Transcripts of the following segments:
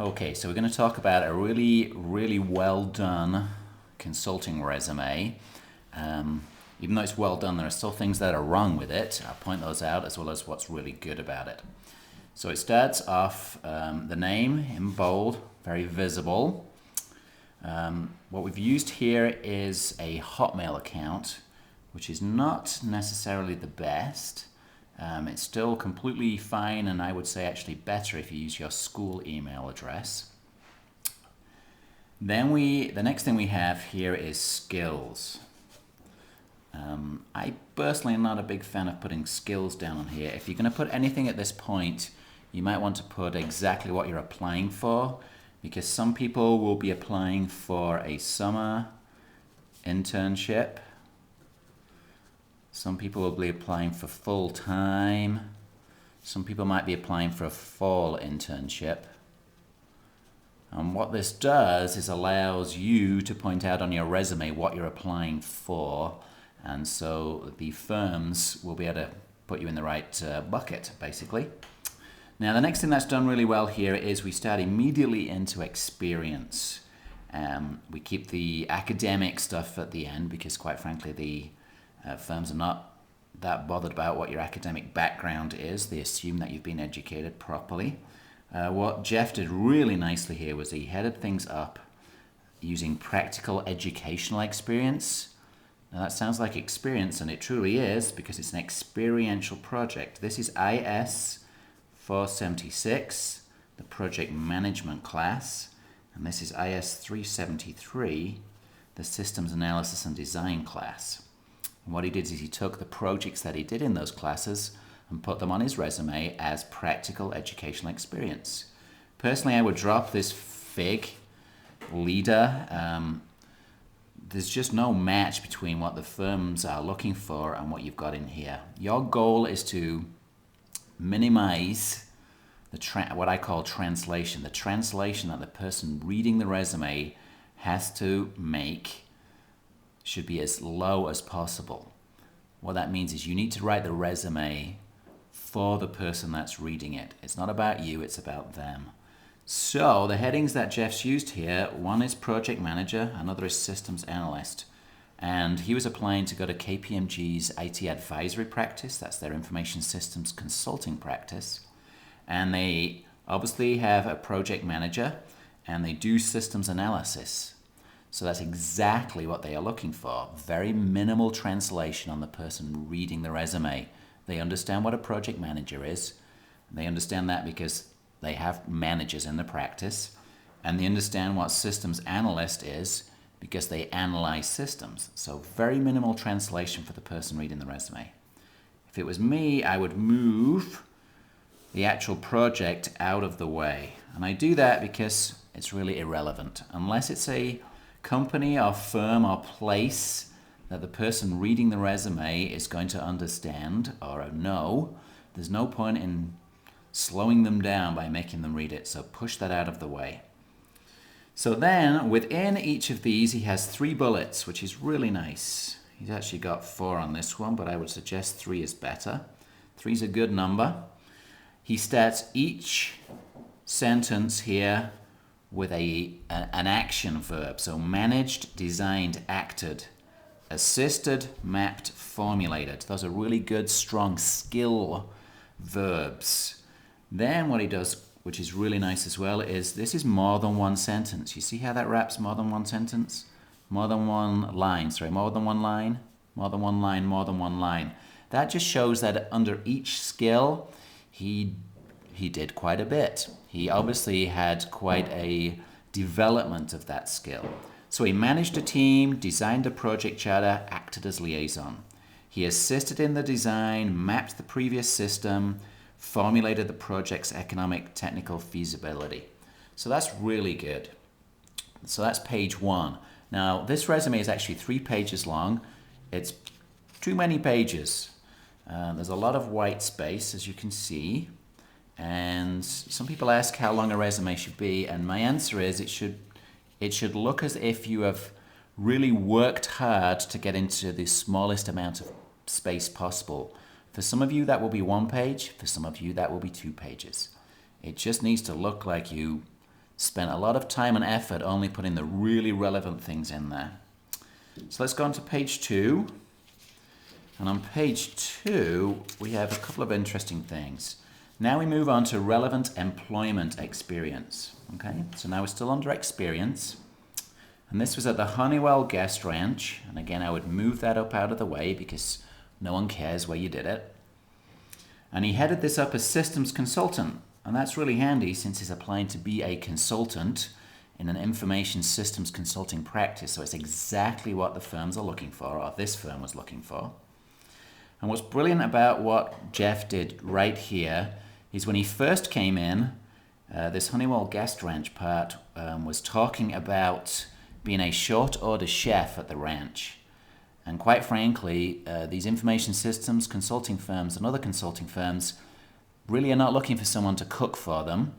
Okay, so we're going to talk about a really, really well done consulting resume. Even though it's well done, there are still things that are wrong with it. I'll point those out as well as what's really good about it. So it starts off the name in bold, very visible. What we've used here is a Hotmail account, which is not necessarily the best. It's still completely fine, and I would say actually better if you use your school email address. Then the next thing we have here is skills. I personally am not a big fan of putting skills down on here. If you're going to put anything at this point, you might want to put exactly what you're applying for, because some people will be applying for a summer internship. Some people will be applying for full-time. Some people might be applying for a fall internship. And what this does is allows you to point out on your resume what you're applying for, and so the firms will be able to put you in the right bucket, basically. Now, the next thing that's done really well here is we start immediately into experience. We keep the academic stuff at the end because, quite frankly, the firms are not that bothered about what your academic background is. They assume that you've been educated properly. What Jeff did really nicely here was he headed things up using practical educational experience. Now that sounds like experience, and it truly is, because it's an experiential project. This is IS 476, the project management class, and this is IS 373, the systems analysis and design class. And what he did is he took the projects that he did in those classes and put them on his resume as practical educational experience. Personally, I would drop this FIG leader. There's just no match between what the firms are looking for and what you've got in here. Your goal is to minimize what I call translation. The translation that the person reading the resume has to make should be as low as possible. What that means is you need to write the resume for the person that's reading it. It's not about you, it's about them. So the headings that Jeff's used here, one is project manager, another is systems analyst. And he was applying to go to KPMG's IT advisory practice. That's their information systems consulting practice. And they obviously have a project manager and they do systems analysis. So that's exactly what they are looking for. Very minimal translation on the person reading the resume. They understand what a project manager is. They understand that because they have managers in the practice, and they understand what systems analyst is because they analyze systems. So very minimal translation for the person reading the resume. If it was me, I would move the actual project out of the way. And I do that because it's really irrelevant. Unless it's a company or firm or place that the person reading the resume is going to understand or know, there's no point in slowing them down by making them read it. So push that out of the way. So then within each of these he has 3 bullets, which is really nice. He's actually got 4 on this one, but I would suggest 3 is better. 3 is a good number. He starts each sentence here with an action verb. So managed, designed, acted, assisted, mapped, formulated. Those are really good, strong skill verbs. Then what he does, which is really nice as well, is this is more than one sentence. You see how that wraps more than one sentence? More than one line, more than one line, more than one line, more than one line. That just shows that under each skill, he did quite a bit. He obviously had quite a development of that skill. So he managed a team, designed a project charter, acted as liaison. He assisted in the design, mapped the previous system, formulated the project's economic technical feasibility. So that's really good. So that's page 1. Now this resume is actually 3 pages long. It's too many pages. There's a lot of white space, as you can see. And some people ask how long a resume should be, and my answer is it should look as if you have really worked hard to get into the smallest amount of space possible. For some of you that will be 1 page, for some of you that will be 2 pages. It just needs to look like you spent a lot of time and effort only putting the really relevant things in there. So let's go on to page 2. And on page 2, we have a couple of interesting things. Now we move on to relevant employment experience. Okay, so now we're still under experience. And this was at the Honeywell Guest Ranch. And again, I would move that up out of the way because no one cares where you did it. And he headed this up as systems consultant. And that's really handy since he's applying to be a consultant in an information systems consulting practice. So it's exactly what the firms are looking for, or this firm was looking for. And what's brilliant about what Jeff did right here is when he first came in, this Honeywell Guest Ranch part was talking about being a short order chef at the ranch. And quite frankly, these information systems consulting firms and other consulting firms really are not looking for someone to cook for them.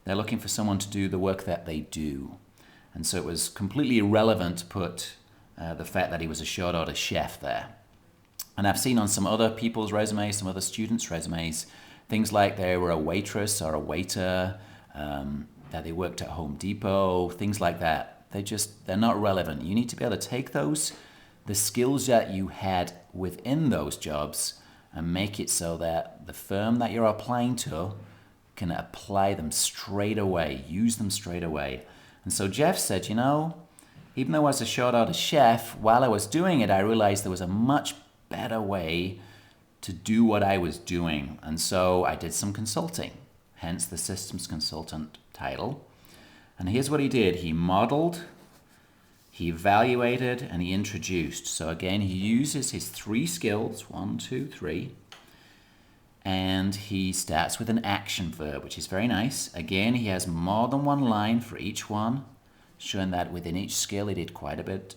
They're looking for someone to do the work that they do. And so it was completely irrelevant to put the fact that he was a short order chef there. And I've seen on some other people's resumes, some other students' resumes, things like they were a waitress or a waiter, that they worked at Home Depot, things like that. They're not relevant. You need to be able to take the skills that you had within those jobs and make it so that the firm that you're applying to can apply them straight away, use them straight away. And so Jeff said, even though I was a short order chef, while I was doing it, I realized there was a much better way to do what I was doing. And so I did some consulting, hence the systems consultant title. And here's what he did. He modeled, he evaluated, and he introduced. So again, he uses his 3 skills, 1, 2, 3, and he starts with an action verb, which is very nice. Again, he has more than one line for each one, showing that within each skill he did quite a bit.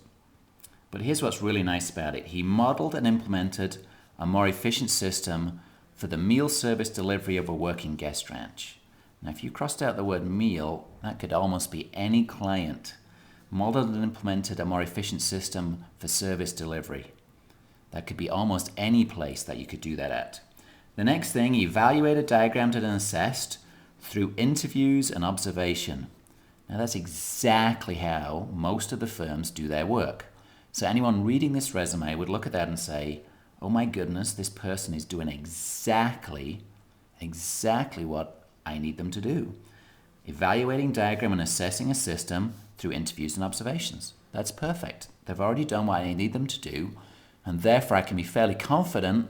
But here's what's really nice about it. He modeled and implemented a more efficient system for the meal service delivery of a working guest ranch. Now, if you crossed out the word meal, that could almost be any client. Modeled and implemented a more efficient system for service delivery. That could be almost any place that you could do that at. The next thing, evaluated, diagrammed, and assessed through interviews and observation. Now that's exactly how most of the firms do their work. So anyone reading this resume would look at that and say, oh my goodness, this person is doing exactly what I need them to do. Evaluating, diagram, and assessing a system through interviews and observations. That's perfect. They've already done what I need them to do, and therefore I can be fairly confident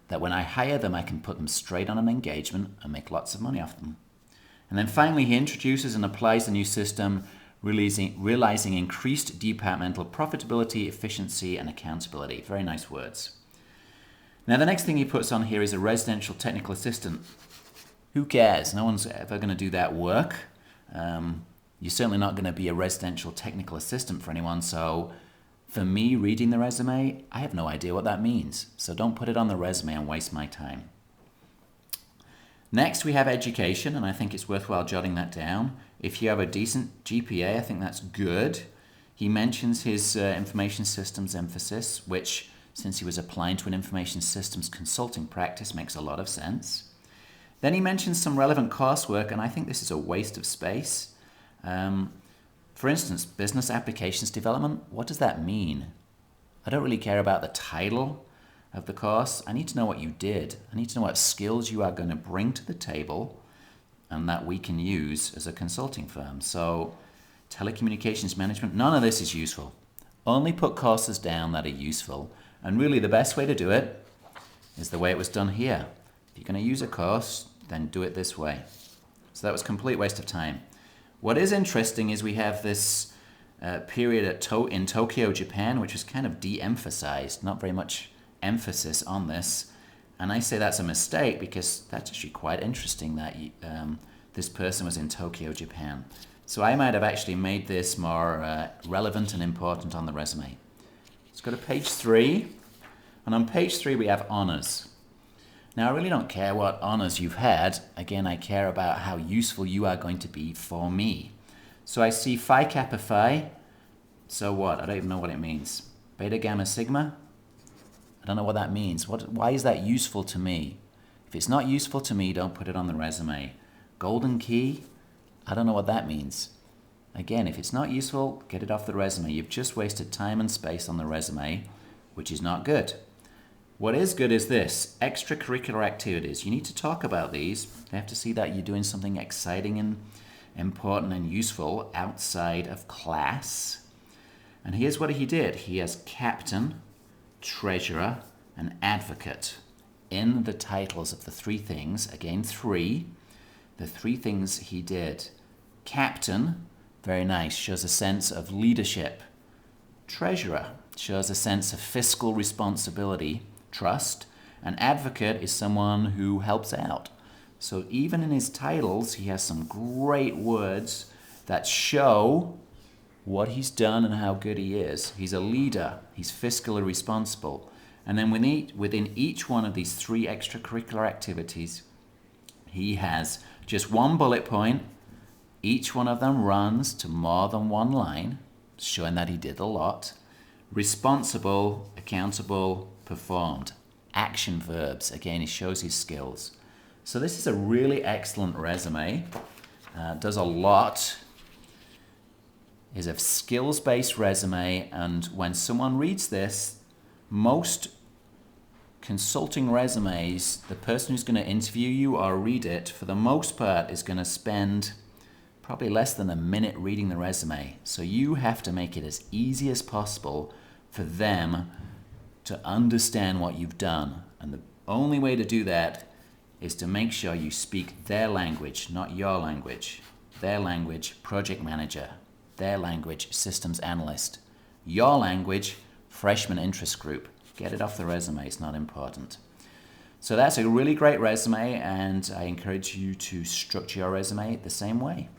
that when I hire them, I can put them straight on an engagement and make lots of money off them. And then finally, he introduces and applies a new system, realizing increased departmental profitability, efficiency, and accountability. Very nice words. Now, the next thing he puts on here is a residential technical assistant. Who cares? No one's ever going to do that work. You're certainly not going to be a residential technical assistant for anyone. So for me, reading the resume, I have no idea what that means. So don't put it on the resume and waste my time. Next, we have education, and I think it's worthwhile jotting that down. If you have a decent GPA, I think that's good. He mentions his information systems emphasis, which, since he was applying to an information systems consulting practice, makes a lot of sense. Then he mentions some relevant coursework, and I think this is a waste of space. For instance, business applications development, what does that mean? I don't really care about the title of the course. I need to know what you did. I need to know what skills you are going to bring to the table and that we can use as a consulting firm. So telecommunications management, none of this is useful. Only put courses down that are useful. And really the best way to do it is the way it was done here. If you're going to use a course, then do it this way. So that was a complete waste of time. What is interesting is we have this period in Tokyo, Japan, which was kind of de-emphasized, not very much emphasis on this. And I say that's a mistake because that's actually quite interesting that this person was in Tokyo, Japan. So I might have actually made this more relevant and important on the resume. Let's go to page 3. And on page 3 we have honors. Now I really don't care what honors you've had. Again, I care about how useful you are going to be for me. So I see Phi Kappa Phi. So what? I don't even know what it means. Beta Gamma Sigma? I don't know what that means. Why is that useful to me? If it's not useful to me, don't put it on the resume. Golden Key? I don't know what that means. Again, if it's not useful, get it off the resume. You've just wasted time and space on the resume, which is not good. What is good is this, extracurricular activities. You need to talk about these. They have to see that you're doing something exciting and important and useful outside of class. And here's what he did. He has captain, treasurer, and advocate in the titles of the three things. Again, three. The three things he did. Captain, very nice, shows a sense of leadership. Treasurer shows a sense of fiscal responsibility, trust. An advocate is someone who helps out. So even in his titles, he has some great words that show what he's done and how good he is. He's a leader. He's fiscally responsible. And then within each one of these three extracurricular activities, he has just one bullet point. Each one of them runs to more than one line, showing that he did a lot. Responsible, accountable, performed. Action verbs. Again, he shows his skills. So this is a really excellent resume. Does a lot. Is a skills-based resume, and when someone reads this, most consulting resumes, the person who's going to interview you or read it, for the most part, is going to spend probably less than a minute reading the resume. So you have to make it as easy as possible for them to understand what you've done. And the only way to do that is to make sure you speak their language, not your language. Their language, project manager. Their language, systems analyst. Your language, freshman interest group. Get it off the resume, it's not important. So that's a really great resume, and I encourage you to structure your resume the same way.